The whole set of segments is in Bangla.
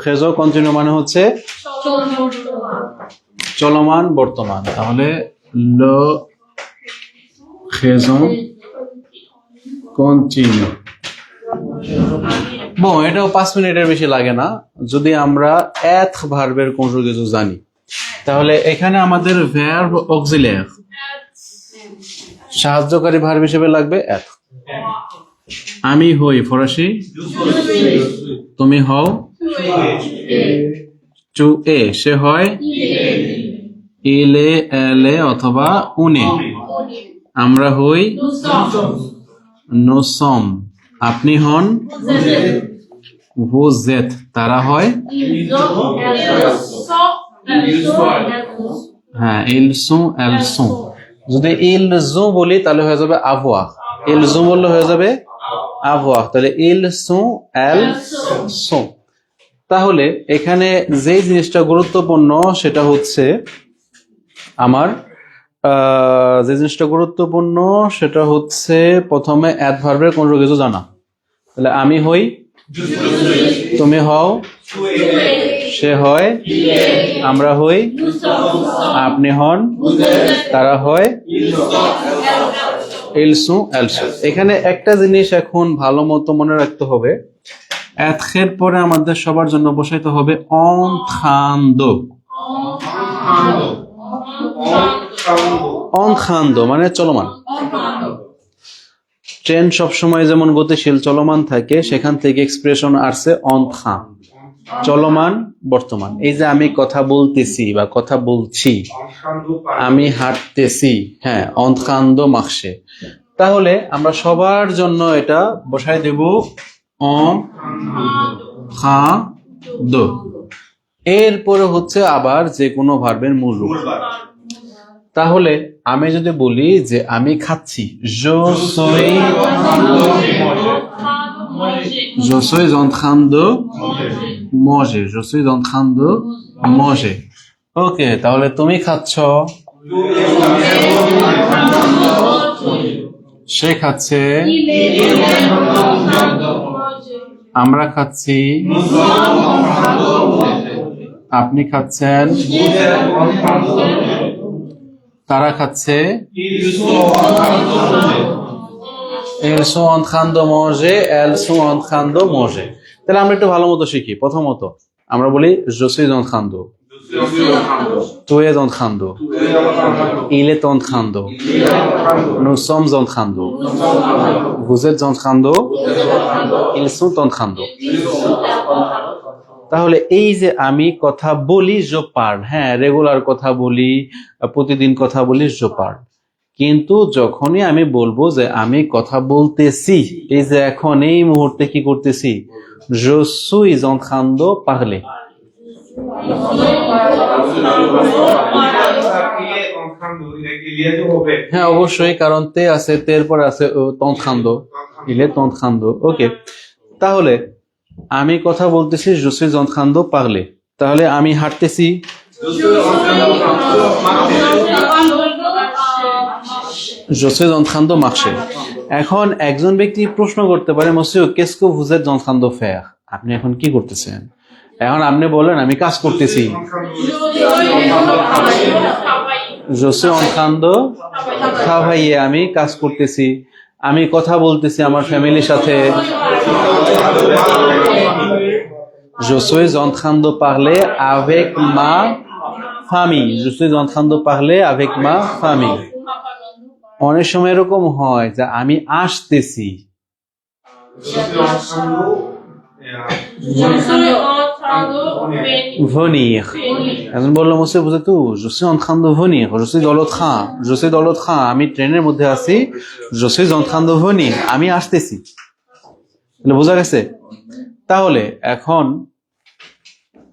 প্রেজেন্ট কন্টিনিউ মানে হচ্ছে চলমান বর্তমান। তাহলে লো প্রেজেন্ট কন্টিনিউ। এটাও 5 মিনিটের বেশি লাগে না যদি আমরা être ভার্বের কনজুগেশন জানি। তাহলে এখানে আমাদের ভার্ব অক্সিলিয়ার সাহায্যকারী ভার্ব হিসেবে লাগবে être। আমি হই ফরাসি, তুমি হও টু এ, সে হয় ইলে এলে অথবা উনি, আমরা হই nous sommes, আপনি হন vous êtes, তারা হয় হ্যাঁ ils sont elles sont। যদি ils ont বলি তাহলে হয়ে যাবে avoir, ils ont বললে হয়ে যাবে avoir, তাহলে ils sont elles sont। তাহলে এখানে যে জিনিসটা গুরুত্বপূর্ণ সেটা হচ্ছে আমার যে জিনিসটা গুরুত্বপূর্ণ সেটা হচ্ছে প্রথমে অ্যাডভার্বের কনজুগেশন জানা। তাহলে আমি হই, তুমি হও, সে হয়, আমরা হই, আপনি হন, তারা হয় ils sont elles sont। এখানে একটা জিনিস এখন ভালো মতো মনে রাখতে হবে, এর পরে আমাদের সবার জন্য বসাইতে হবে en train de। en train de মানে চলমান। ট্রেন সবসময় যেমন গতিশীল চলমান থাকে, সেখান থেকে এক্সপ্রেশন আসছে en train, চলমান বর্তমান। এই যে আমি কথা বলতেছি বা কথা বলছি, আমি হাঁটতেছি, হ্যাঁ en train de marcher। তাহলে আমরা সবার জন্য এটা বসাই দেব en train de। এরপরে হচ্ছে আবার যে কোনো ভার্বের মূল রূপ। তাহলে আমি যদি বলি যে আমি খাচ্ছি, je suis en train de manger, je suis en train de manger। ওকে, তাহলে তুমি খাচ্ছ, সে খাচ্ছে, আমরা খাচ্ছি, আপনি খাচ্ছেন, তারা খাচ্ছে, ils sont en train de manger, elles sont en train de manger। তাহলে আমরা একটু ভালো মতো শিখি। প্রথমত আমরা বলি je suis en train de, tu es en train de, il est en train de, nous sommes en train de, vous êtes en train de, ils sont en train de। তাহলে এই যে আমি কথা বলি je parle, হ্যাঁ রেগুলার কথা বলি, প্রতিদিন কথা বলি je parle। কিন্তু যখনই আমি বলবো যে আমি কথা বলতেছি, এই যে এখন এই মুহূর্তে কি করতেছি, je suis en train de parler। হ্যাঁ অবশ্যই, কারণ তে আছে, তের পর আছে en train de, il est en train de। ওকে, তাহলে আমি কথা বলতেছি je suis en train de parler। তাহলে আমি হাঁটতেছি, je suis en train de marcher। এখন একজন ব্যক্তি প্রশ্ন করতে পারে monsieur qu'est-ce que vous êtes en train de faire, আপনি এখন কি করতেছেন? এখন আপনি বলেন আমি কাজ করতেছি, je suis en train de travailler, আমি কাজ করতেছি। আমি কথা বলতেছি আমার ফ্যামিলির সাথে, je suis en train de parler avec ma famille, je suis en train de parler avec ma famille। অনেক সময় এরকম হয় যে আমি আসতেছি, venir, একজন বললো monsieur vous êtes où, je suis en train de venir, je suis dans le train, je suis dans le train, আমি ট্রেনের মধ্যে আছি, je suis en train de venir, আমি আসতেছি। বোঝা গেছে? তাহলে এখন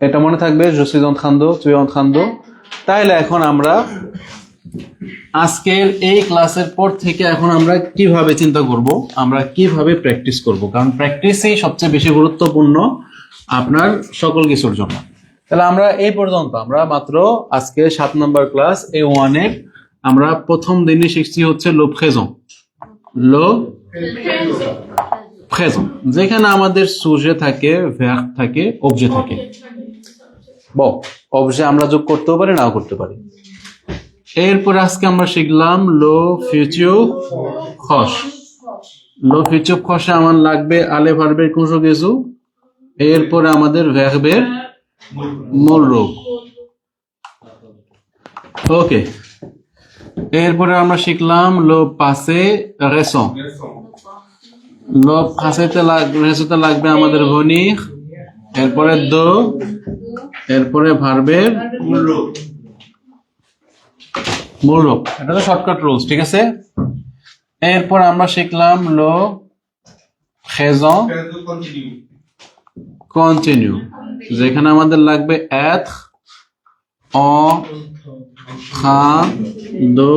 এটা মনে থাকবে je suis en train de, tu es en train de। তাহলে এখন আমরা আজকের এই ক্লাসের পর থেকে এখন আমরা কিভাবে চিন্তা করব, আমরা কিভাবে প্র্যাকটিস করব, কারণ প্র্যাকটিসই সবচেয়ে বেশি গুরুত্বপূর্ণ আপনার সকল কিছুর জন্য। তাহলে আমরা এই পর্যন্ত আমরা মাত্র আজকে 7 নম্বর ক্লাস A1 এর আমরা প্রথম দিনই শিখছি হচ্ছে লো প্রেজেন্ট, লো présent যেখানে আমাদের সুজে থাকে, ভার্ব থাকে, অবজে থাকে। বল অবজে আমরা যোগ করতেও পারি, নাও করতে পারি। এরপর আজকে আমরা শিখলাম লো ফিউচার খস। লো ফিউচার খসে আমার লাগবে আলে ভার্বের কনজুগেশন, এরপরে আমাদের ভার্বের মূল রূপ। ওকে, এরপরে আমরা শিখলাম লো পাসে রেসন। লো পাসেতে রেসোতে লাগবে আমাদের ভনির, এরপরে দো, এরপরে ভার্বের মূল রূপ। এটা তো শর্টকাট রুলস, ঠিক আছে। এরপর আমরা শিখলাম লো প্রেজেন্ট কন্টিনিউ, যেখানে আমাদের লাগবে être, en train de,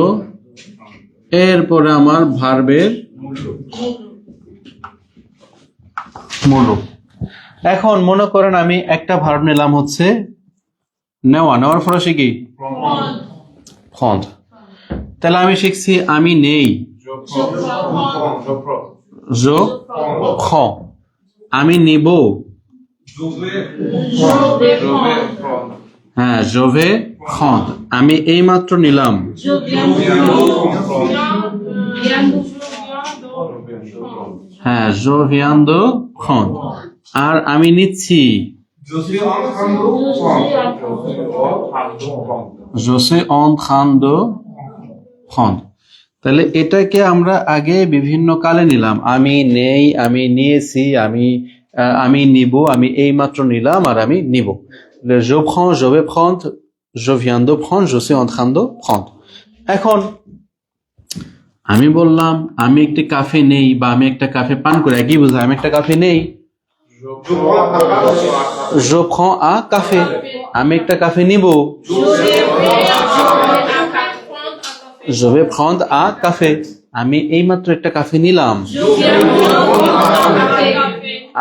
এরপরে আমার ভার্বের মূল রূপ। এখন মনে করেন আমি একটা ভার্ব নিলাম হচ্ছে নেওয়া, নেওয়ার ফরাসি কি prendre। তাহলে আমি শিখছি আমি নেই, je prends। আমি নিব, হ্যাঁ je vais prendre। আমি এই মাত্র নিলাম, হ্যাঁ je viens de prendre। আর আমি নিচ্ছি, je suis en train de prendre। তাহলে এটাকে আমরা আগে বিভিন্ন কালে নিলাম, আমি নেই, আমি নিয়েছি, আমি নিব, আমি এই মাত্র নিলাম, আর আমি নিব। je prends, je vais prendre, je viens de prendre, je suis en train de prendre। এখন আমি বললাম আমি একটি কাফে নেই বা আমি একটা কাফে পান করি, একই বোঝায়। আমি একটা কাফে নেই, je prends un café। আমি একটা কাফে নিব, je vais prendre un café। আমি এইমাত্র একটা কাফে নিলাম,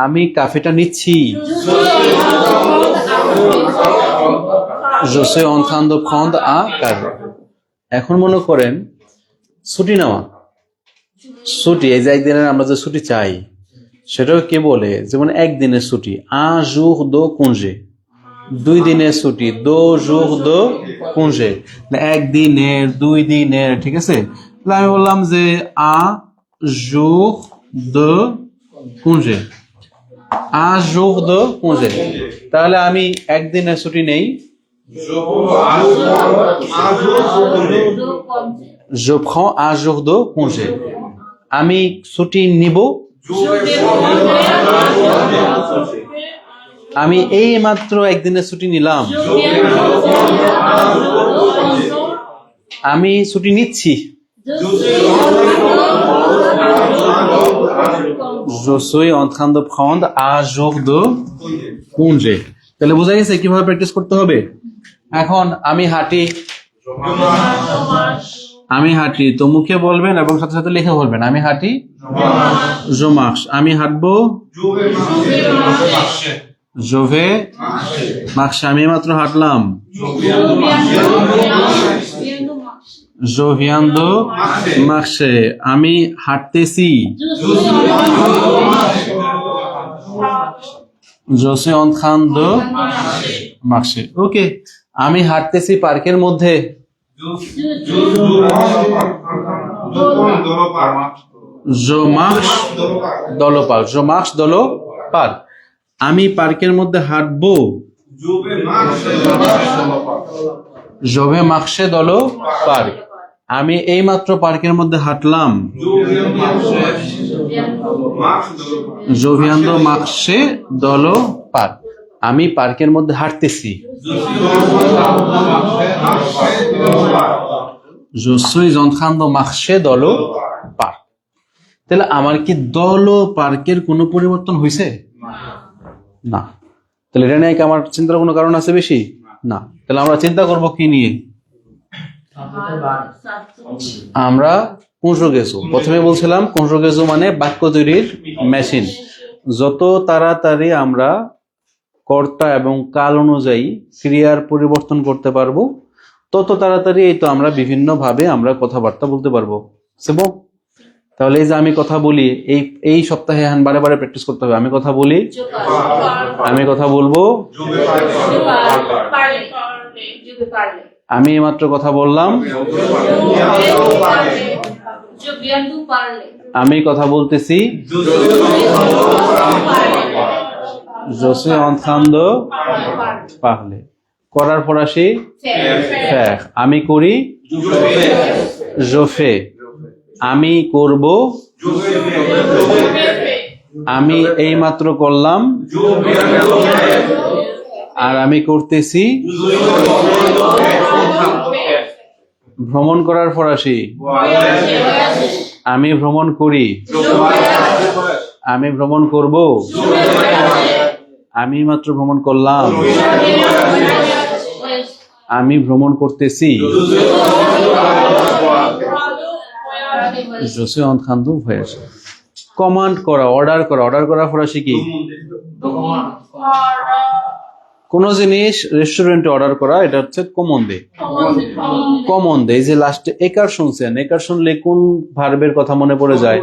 আমি কাফেটা নিচ্ছি, je suis en train de prendre un café। এখন মনে করেন ছুটি নেওয়া, ছুটি এই যে একদিনের আমরা যে ছুটি চাই সেটাও কে বলে, যেমন একদিনের ছুটি un jour de congé, 2 দিনের ছুটি 2 jours de congé, একদিনের 2 দিনের, ঠিক আছে। তাহলে আমি বললাম যে un jour de congé, un jour de congé। তাহলে আমি একদিনের ছুটি নেই, je prends un jour de congé। আমি ছুটি নিব, আমি এই মাত্র একদিনের ছুটি নিলাম, আমি ছুটি নিচ্ছি, je suis en train de prendre un jour de congé। তাহলে বোঝা গেছে কিভাবে প্র্যাকটিস করতে হবে। এখন আমি হাঁটি, আমি হাঁটি তো মুখে বলবেন এবং সাথে সাথে লিখে বলবেন, আমি হাঁটি je marche। আমি হাঁটবো je vais marcher। আমি মাত্র হাঁটলাম je viens de marcher। আমি হাঁটতেছি je suis en train de marcher। ওকে, আমি হাঁটতেছি পার্কের মধ্যে, je marche dans le parc, je marche dans le parc। আমি পার্কের মধ্যে হাঁটবো, je vais marcher dans le parc। আমি এইমাত্র পার্কের মধ্যে হাঁটলাম, je viens de marcher dans le parc। আমি পার্কের মধ্যে হাঁটতেছি, je suis en train de marcher dans le parc। তাহলে আমার কি দল পার্কের কোনো পরিবর্তন হয়েছে? না। তাহলে এটা নিয়ে কি আমার চিন্তার কোনো কারণ আছে বেশি? না। তাহলে আমরা চিন্তা করব কি নিয়ে? আমরা কনজুগেশন। প্রথমে বলছিলাম কনজুগেশন মানে বাক্য তৈরির মেশিন। যত তাড়াতাড়ি আমরা কর্তা এবং কাল অনুযায়ী ক্রিয়ার পরিবর্তন করতে পারবো, তত তাড়াতাড়ি এই তো আমরা বিভিন্ন ভাবে আমরা কথাবার্তা বলতে পারবো। তাহলে এই যে আমি কথা বলি, এই সপ্তাহে এখন বারে বারে প্র্যাকটিস করতে হবে। আমি কথা বলি, আমি কথা বলবো, আমি এইমাত্র কথা বললাম, আমি কথা বলতেছি, je suis en train de parler। করার ফরাসি faire। আমি করি, je fais। আমি করব, আমি এইমাত্র করলাম, আর আমি করতেছি। ভ্রমণ করার ফরাসি আমি ভ্রমণ করি, আমি ভ্রমণ করব, আমি মাত্র ভ্রমণ করলাম, আমি ভ্রমণ করতেছি। je suis en train de voyager। Command করা, অর্ডার করা। অর্ডার করা ফরাসি কি? কোন জিনিস রেস্টুরেন্টে অর্ডার করা, এটা হচ্ছে কমন্দে। কমন্দে, এই যে লাস্টে একার শুনছেন, একার শুনলে কোন ভার্বের কথা মনে পড়ে যায়?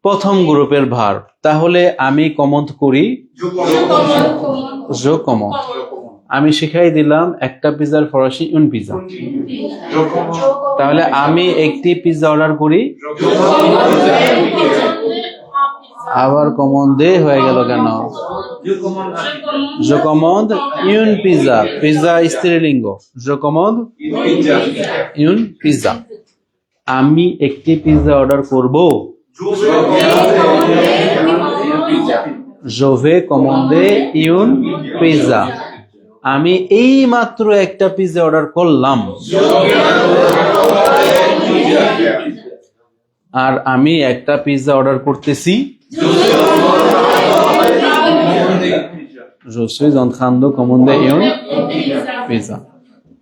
প্রথম গ্রুপের ভার্ব। তাহলে আমি কমন্ড করি, je commande। আমি শিখাই দিলাম একটা পিজার ফরাসি une পিজা। তাহলে আমি একটি পিজা অর্ডার করি, আবার কমন্দে হয়ে গেল কেন? je commande une pizza। Pizza স্ত্রীলিঙ্গ, je commande une pizza। আমি একটি পিজা অর্ডার করব, je vais commander une pizza। আমি এই মাত্র একটা পিজা অর্ডার করলাম, আর আমি একটা পিজা অর্ডার করতেছি, je suis en train de commander une pizza।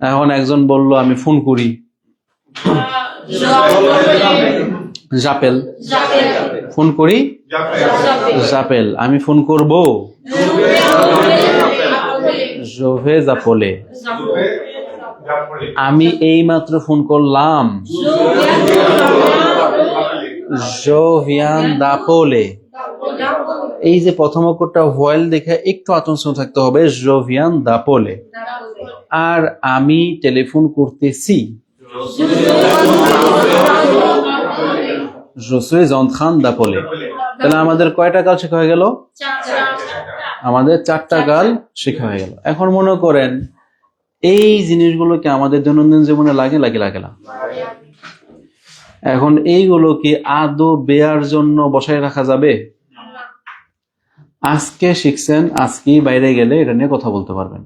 এখন একজন বলল আমি ফোন করি, j'appelle। ফোন করি, j'appelle। আমি ফোন করব, je vais appeler। আমি এই মাত্র ফোন করলাম, je viens d'appeler। এই যে প্রথম অক্ষরটা ভয়েল দেখে একটু আতঙ্ক থাকতে হবে, je viens d'appeler। আর আমি টেলিফোন করতেছি, je suis en train d'appeler। তাহলে আমাদের কয়টা কাল শেখা হয়ে গেল? আমাদের 4টা কাল শেখা হয়ে গেল। এখন মনে করেন এই জিনিসগুলোকে আমাদের দৈনন্দিন জীবনে লাগে না? এখন এইগুলো কি আদৌ বেয়ার জন্য বসায় রাখা যাবে? আজকে শিখছেন, আজকেই বাইরে গেলে এটা নিয়ে কথা বলতে পারবেন।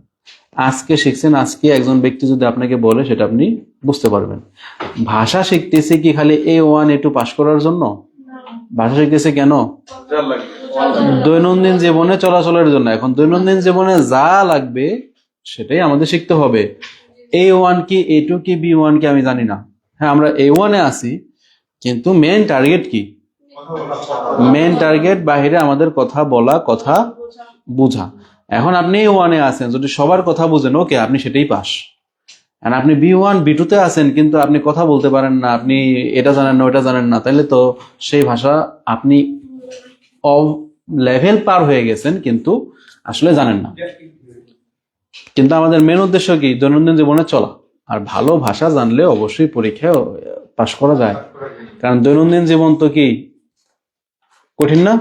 আজকে শিখছেন, আজকে একজন ব্যক্তি যদি আপনাকে বলে সেটা আপনি বুঝতে পারবেন। ভাষা শিখতেছে কি খালি A1 A2 পাস করার জন্য? ভাষা শিখতেছে কেন? দৈনন্দিন জীবনে চলাচলের জন্য। এখন দৈনন্দিন জীবনে যা লাগবে সেটাই আমাদের শিখতে হবে। A1 কি, A2 কি, B1 কি আমি জানি না। হ্যাঁ, আমরা A1 এ আছি, কিন্তু মেন টার্গেট কি? মেন টার্গেট বাহিরে আমাদের কথা বলা, কথা বোঝা। এখন আপনি A1 এ আছেন, যদি সবার কথা বুঝেন ওকে, আপনি সেটাই পাস। আর আপনি B1 B2 তে আছেন, কিন্তু আপনি কথা বলতে পারেন না, আপনি এটা জানেন না, ওটা জানেন না, তাহলে তো সেই ভাষা আপনি লেভেল পার হয়ে গেছেন, কিন্তু আসলে জানেন না। কিন্তু আমাদের মেন উদ্দেশ্য কি? দৈনন্দিন জীবনে চলা। আর ভালো ভাষা জানলে অবশ্যই পরীক্ষায় পাস করা যায়, কারণ দৈনন্দিন জীবন তো কি কঠিন না?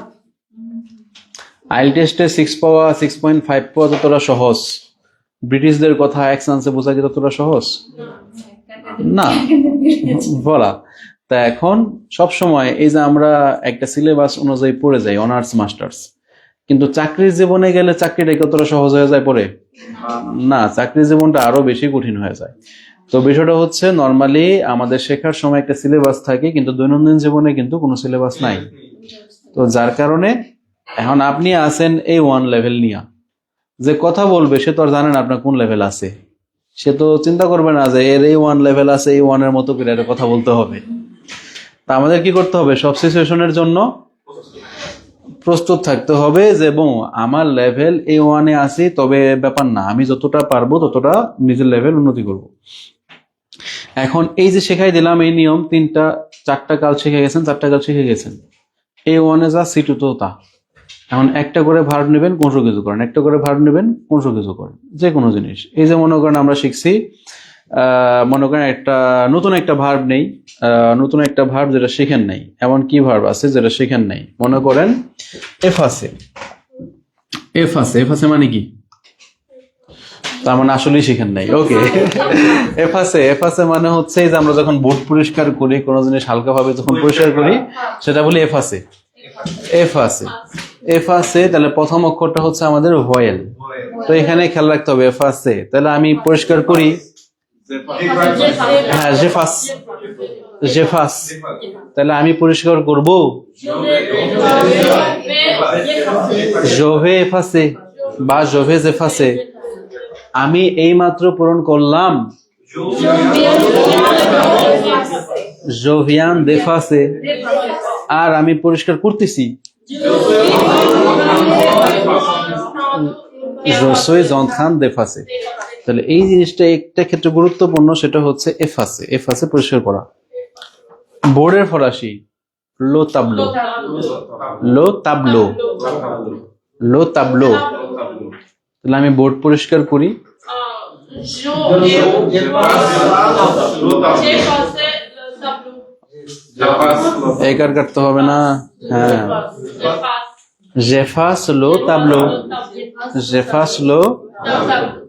আইল টেস্টে 6 পাওয়া, 6.5 পাওয়া যতটা সহজ, ব্রিটিশদের কথা অ্যাকসেন্টে বোঝা কি ততটা সহজ না বলা। তা এখন সব সময় এই যে আমরা একটা সিলেবাস অনুযায়ী পড়ে যাই, অনার্স মাস্টার্স, কিন্তু চাকরির জীবনে গেলে চাকরিটা কতটা সহজ হয়ে যায় পরে? না, চাকরির জীবনটা আরো বেশি কঠিন হয়ে যায়। তো বিষয়টা হচ্ছে, নর্মালি আমাদের শেখার সময় একটা সিলেবাস থাকে, কিন্তু দৈনন্দিন জীবনে কিন্তু কোনো সিলেবাস নাই। তো যার কারণে এখন আপনি আছেন A1 লেভেল নিয়ে, যে কথা বলবে সে তো আর জানেন আপনার কোন লেভেল আছে। সে তো চিন্তা করবে না যে এর A1 লেভেল আছে, A1 এর মতো করে এটা কথা বলতে হবে। তা আমাদের কি করতে হবে? সব সিচুয়েশনের জন্য প্রস্তুত থাকতে হবে, যে এবং আমার লেভেল A1 এ আছি, তবে ব্যাপার না, আমি যতটা পারবো ততটা নিজের লেভেল উন্নতি করব। এখন এই যে শেখাই দিলাম এই নিয়ম, 4টা কাল শিখে গেছেন, 4টা কাল শিখে গেছেন। A1 যা C2 তো তা। এখন একটা করে ভার্ব নেবেন, কনজুগেট করেন, একটা করে ভার্ব নেবেন, কনজুগেট করেন, যে কোনো জিনিস। এই যে মনে করেন আমরা শিখছি, মনে করেন নতুন একটা ভার্ব নেই, নতুন একটা ভার্ব যেটা শিখেন নাই। এমন কি ভার্ব আছে যেটা শিখেন নাই? মনে করেন এফাসে। এফাসে মানে কি? তার মানে আসলেই শিখেন নাই। ওকে, এফাসে মানে হচ্ছে যে আমরা যখন বোর্ড পরিষ্কার করি, কোনো জিনিস হালকাভাবে যখন পরিষ্কার করি সেটা বলি এফাসে। এফাসে তাহলে প্রথম অক্ষরটা হচ্ছে আমাদের ভয়েল। তো এখানে খেয়াল রাখতে হবে এফাসে। তাহলে আমি পরিষ্কার করি, হ্যাঁ জেফাস। তাহলে আমি পরিষ্কার করব জোভে এফাসে বা জোভে জেফাসে। আমি এই মাত্র পূরণ করলাম জোভিয়ান দেফাসে, আর আমি পরিষ্কার করতেছি জোসোই জনখান দেফাসে। তাহলে এই জিনিসটা একটা ক্ষেত্রে গুরুত্বপূর্ণ, সেটা হচ্ছে এফাসে পরিষ্কার করা। বোর্ডের ফরাসি লো তাবলো, লো তাবলো, লো তাবলো। তাহলে আমি বোর্ড পরিষ্কার করি, একার কাটতে হবে না, হ্যাঁ জেফাস লো তাবলো, জেফাস লো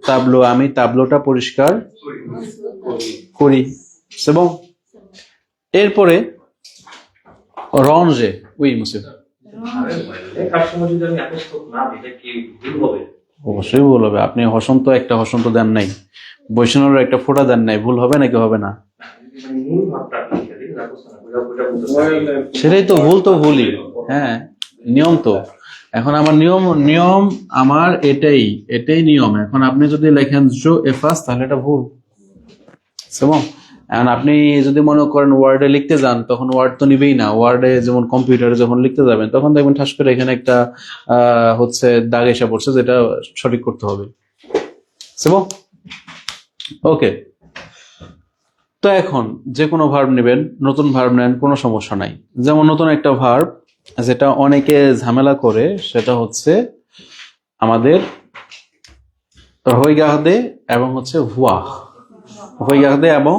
তাবলো। আমি তাবলোটা পরিষ্কার করি। এবং এরপরে রঞ্জে, উই মুসে অবশ্যই ভুল হবে। আপনি হসন্ত একটা হসন্ত দেন নাই, বৈষ্ণবের একটা ফোঁটা দেন নাই, ভুল হবে নাকি হবে না? সেটাই তো ভুল, তো ভুলই, হ্যাঁ নিয়ম তো। এখন আমার নিয়ম আমার এটাই নিয়ম। এখন আপনি যদি লেখেন জো এফাস তাহলে এটা ভুল। এখন আপনি যদি মনে করেন ওয়ার্ডে লিখতে যান, তখন ওয়ার্ড তো নিবেই না। ওয়ার্ডে যেমন কম্পিউটারে যখন লিখতে যাবেন তখন দেখবেন ঠাস করে এখানে একটা হচ্ছে দাগ এসে পড়ছে, যেটা সঠিক করতে হবে। ওকে, তো এখন যে কোনো ভার্ব নেবেন, নতুন ভার্ব নেন, কোনো সমস্যা নাই। যেমন নতুন একটা ভার্ব যেটা অনেকে ঝামেলা করে, সেটা হচ্ছে আমাদের হইগাহদে এবং হচ্ছে ভুয়া। হইগাহদে এবং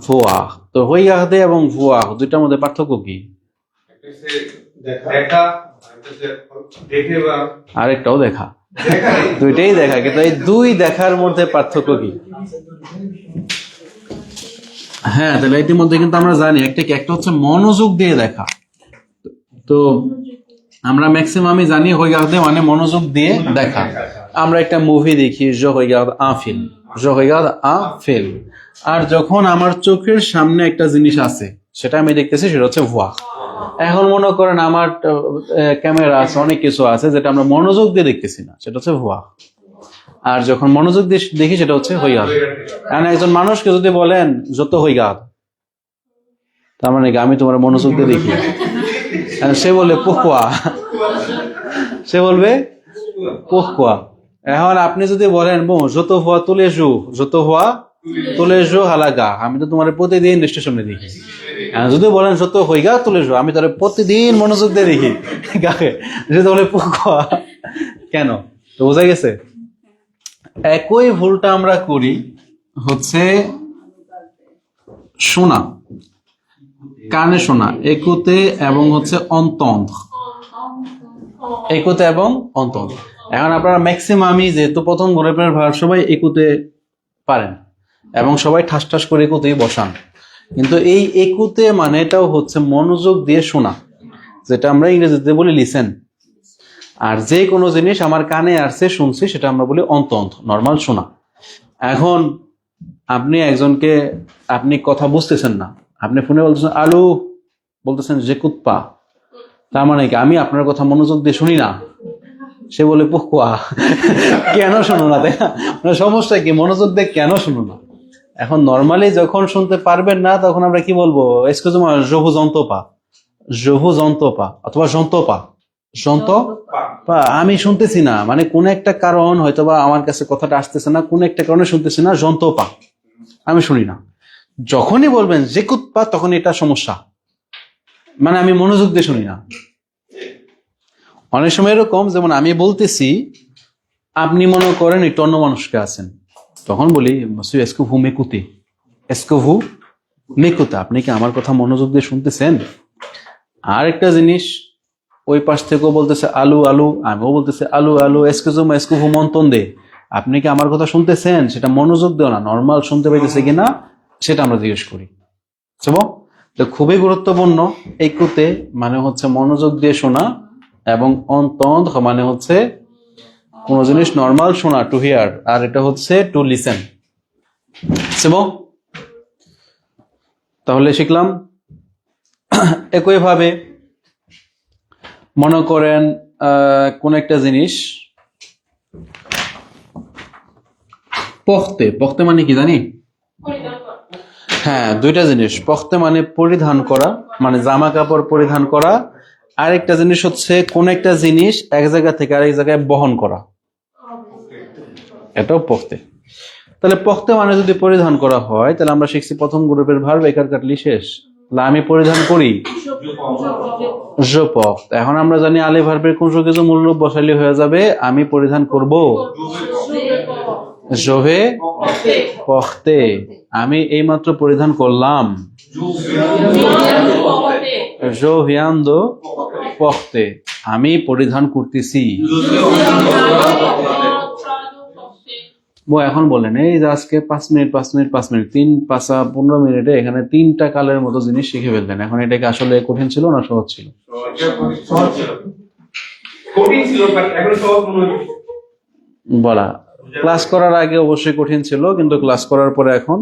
ভুয়া। তো হইগাহদে এবং ভুয়া দুইটার মধ্যে পার্থক্য কি? আরেকটাও দেখা, দুইটাই দেখা, কিন্তু এই দুই দেখার মধ্যে পার্থক্য কি? হ্যাঁ, তাহলে ইতিমধ্যে কিন্তু আমরা জানি একটা হচ্ছে মনোযোগ দিয়ে দেখা। তো আমরা ম্যাক্সিমামই জানি হইগাহদে মানে মনোযোগ দিয়ে দেখা। আমরা একটা মুভি দেখি, জো হইগাহদ a film, Joe হইগাহদ a film. আর যখন আমার চোখের সামনে একটা জিনিস আছে সেটা আমি দেখতেছি, সেটা হচ্ছে ভুয়া। এখন মনে করেন আমার ক্যামেরা আছে, অনেক কিছু আছে যেটা আমরা মনোযোগ দিয়ে দেখতেছি না, সেটা হচ্ছে ভুয়া। আর যখন মনোযোগ দিয়ে দেখি সেটা হচ্ছে হইগাহদ। কারণ একজন মানুষকে যদি বলেন যত হইগাহদ, তার মানে আমি তোমার মনোযোগ দিয়ে দেখি, সে বলে পোকুয়া, সে বলবে পোকুয়া। এখন আপনি যদি বলেন যত হওয়া তুলে জু, যত হওয়া তুলে জু হালাগা, আমি তো তোমার প্রতিদিন স্টেশনে দেখি। যদি বলেন যত হইগা তুলে জু, আমি তার প্রতিদিন মনোযোগ দিয়ে দেখি গাকে, যদি বলে পোকুয়া। কেন? তো বোঝা গেছে? একই ভুলটা আমরা করি হচ্ছে শোনা, কানে শোনা, একুতে এবং হচ্ছে অন্তন্ত, একুতে এবং অন্তন্ত। এখন আপনারা ম্যাক্সিমামই যেহেতু প্রথম গ্রুপের ভার্ব সবাই একুতে পারেন এবং সবাই ঠাস ঠাস করে একুতেই বসান, কিন্তু এই একুতে মানে এটাও হচ্ছে মনোযোগ দিয়ে শোনা, যেটা আমরা ইংরেজিতে বলি লিসেন। আর যে কোনো জিনিস আমার কানে আসছে, শুনছি, সেটা আমরা বলি অন্তন্ত, নর্মাল শোনা। এখন আপনি একজনকে, আপনি কথা বুঝতেছেন না, আপনি ফোনে বলতেছেন আলু, বলতেছেন যে কুৎপা, তার মানে কি আমি আপনার কথা মনোযোগ দিয়ে শুনি না? সে বলে পুকুয়া। কেন শোনো না? তাই না? সমস্যা কি? মনোযোগ দিয়ে কেন শোনো না? এখন নর্মালি যখন শুনতে পারবেন না, তখন আমরা কি বলবো? এক্সকিউজ মি, জহু যন্তপা, জহু যন্তপা অথবা যন্তপা, যন্তপা। আমি শুনতেছি না, মানে কোন একটা কারণ হয়তোবা আমার কাছে কথাটা আসতেছে না, কোন একটা কারণে শুনতেছি না, যন্তপা। আমি শুনি না। যখনই বলবেন যেকুত পা তখন এটা সমস্যা, মানে আমি মনোযোগ দিয়ে শুনি না। অনেক সময় এরকম, যেমন আমি বলতেছি, আপনি মনে করেন একটু অন্য মানুষকে আছেন, তখন বলি এসকো ভু মেকুতে, এসকো ভু মেকুতে, আপনি কি আমার কথা মনোযোগ দিয়ে শুনতেছেন? আর একটা জিনিস, ওই পাশ থেকেও বলতেছে আলু আলু, আমিও বলতেছে আলু আলু, এসকো ভু মন্তন দে, আপনি কি আমার কথা শুনতেছেন? সেটা মনোযোগ দেও না, নর্মাল শুনতে পাইতেছে কিনা সেটা আমরা জিজ্ঞেস করি। তো খুবই গুরুত্বপূর্ণ। একুতে মানে হচ্ছে মনোযোগ দিয়ে শোনা, এবং অন্তন্ত মানে হচ্ছে কোন জিনিস নর্মাল শোনা, টু হিয়ার, আর এটা হচ্ছে টু লিসেন। তাহলে শিখলাম। একই ভাবে মনে করেন কোন একটা জিনিস পখতে, পখতে মানে কি জানি? হ্যাঁ, দুইটা জিনিস। পখতে মানে পরিধান করা, মানে জামা কাপড় পরিধান করা। আরেকটা জিনিস হচ্ছে কোন একটা জিনিস এক জায়গা থেকে আরেক জায়গায় বহন করা, এটাও পখতে। তাহলে পখতে মানে যদি পরিধান করা হয়, তাহলে আমরা শিখছি প্রথম গ্রুপের ভার্ব একার কাটলি শেষ। আমি পরিধান করি, je porte। এখন আমরা জানি আলে ভার্বের কোন কিছু মূল রূপ বসাইলে হয়ে যাবে আমি পরিধান করব, je vais porter। আমি এইমাত্র পরিধান করলাম, je viens de porter। আমি পরিধান করতেছি। এখন বলেন, এই যে আজকে 5 মিনিট 3 5 15 মিনিটে এখানে 3টা কালের মতো জিনিস শিখে ফেললেন। এখন এটা কি আসলে কঠিন ছিল না সহজ ছিল? বলা ক্লাস করার আগে অবশ্যই কঠিন ছিল, কিন্তু ক্লাস করার পরে এখন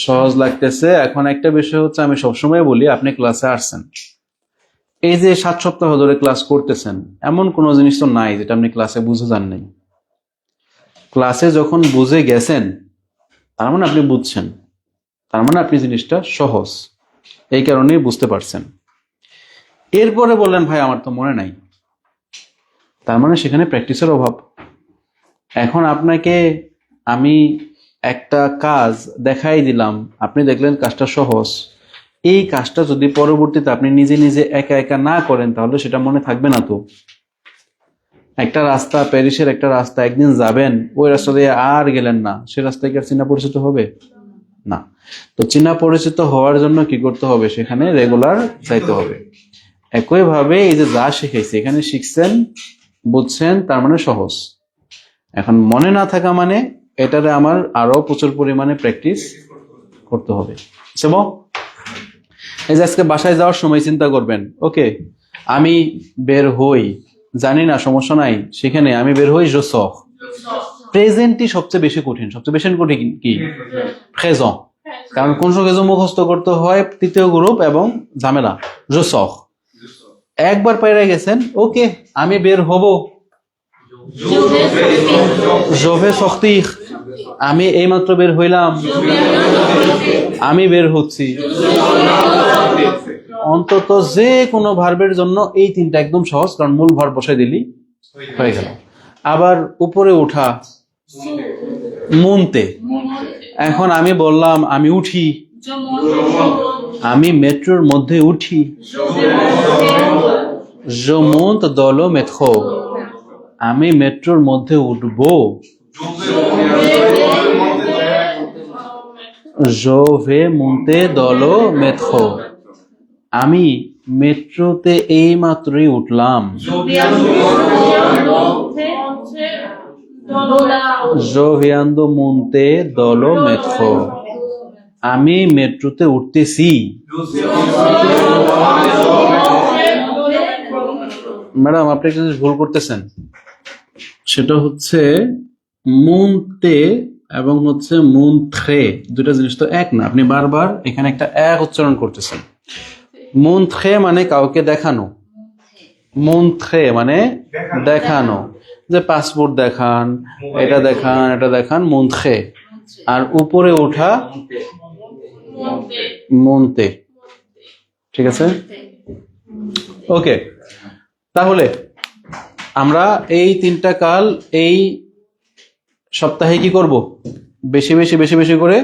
সহজ লাগতেছে। এখন একটা বিষয় হচ্ছে, আমি সবসময় বলি, আপনি ক্লাসে আসছেন, এই যে 7 সপ্তাহ ধরে ক্লাস করতেছেন, এমন কোনো জিনিস তো নাই যেটা আপনি ক্লাসে বুঝে যান নাই। ক্লাসে যখন বুঝে গেছেন, তার মানে আপনি বুঝছেন, তার মানে আপনি জিনিসটা সহজ, এই কারণেই বুঝতে পারছেন। এরপরে বললেন ভাই আমার তো মনে নাই, তার মানে সেখানে প্র্যাকটিসের অভাব। এখন আপনাকে আমি একটা কাজ দেখাই দিলাম, আপনি দেখলেন কাজটা সহজ, এই কাজটা যদি পরবর্তীতে আপনি নিজে নিজে একা একা না করেন, তাহলে সেটা মনে থাকবে না। তো একটা রাস্তা, প্যারিসের একটা রাস্তা, একদিন যাবেন, ওই রাস্তা দিয়ে আর গেলেন না, সে রাস্তায় কি আর চিনা পরিচিত হবে? না। তো চিনা পরিচিত হওয়ার জন্য কি করতে হবে? সেখানে রেগুলার যাইতে হবে। একই ভাবে এই যে যা শিখেছি, এখানে শিখছেন, বুঝছেন, তার মানে সহজ। এখন মনে না থাকা মানে এটারে আমার আরো প্রচুর পরিমাণে প্র্যাকটিস করতে হবে। এই যে আজকে বাসায় যাওয়ার সময় চিন্তা করবেন, ওকে আমি বের হই, জানি না, সমস্যা নাই, সেখানে আমি বের হই, je sors। প্রেজেন্টই সবচেয়ে বেশি কঠিন। সবচেয়ে বেশি কঠিন কি? প্রেজেন্ট। কারণ কোন কিছু মুখস্থ করতে হয়, তৃতীয় গ্রুপ এবং ঝামেলা। je sors একবার পাইরা গেছেন, ওকে আমি বের হব, je vais sortir। আমি এইমাত্র বের হইলাম, আমি বের হচ্ছি। অন্তত যে কোনো ভার্বের জন্য এই 3টা একদম সহজ, কারণ মূল ভার্ব বসাই দিলি হয়ে গেল। আবার উপরে ওঠা, মনতে। এখন আমি বললাম আমি উঠি, আমি মেট্রোর মধ্যে উঠি, je monte dans le métro। আমি মেট্রোর মধ্যে উঠবো, je vais monter dans le métro। আমি মেট্রোতে এই মাত্রই উঠলাম, je viens de monter dans le métro। আমি মেট্রোতে উঠতেছি। ম্যাডাম আপনি একটা জিনিস ভুল করতেছেন, সেটা হচ্ছে মুনতে এবং হচ্ছে মুনথ্রে, দুটা জিনিস তো এক না। আপনি বারবার এখানে একটা এক উচ্চারণ করতেছেন। মুনথ্রে মানে কাউকে দেখানো, মুনথ্রে মানে দেখানো, যে পাসপোর্ট দেখান, এটা দেখান, এটা দেখান, মুনথ্রে। আর উপরে ওঠা মুনতে। ঠিক আছে, ওকে। তাহলে আমরা এই 3টা কাল এই সপ্তাহে কি করব? বেশি বেশি করে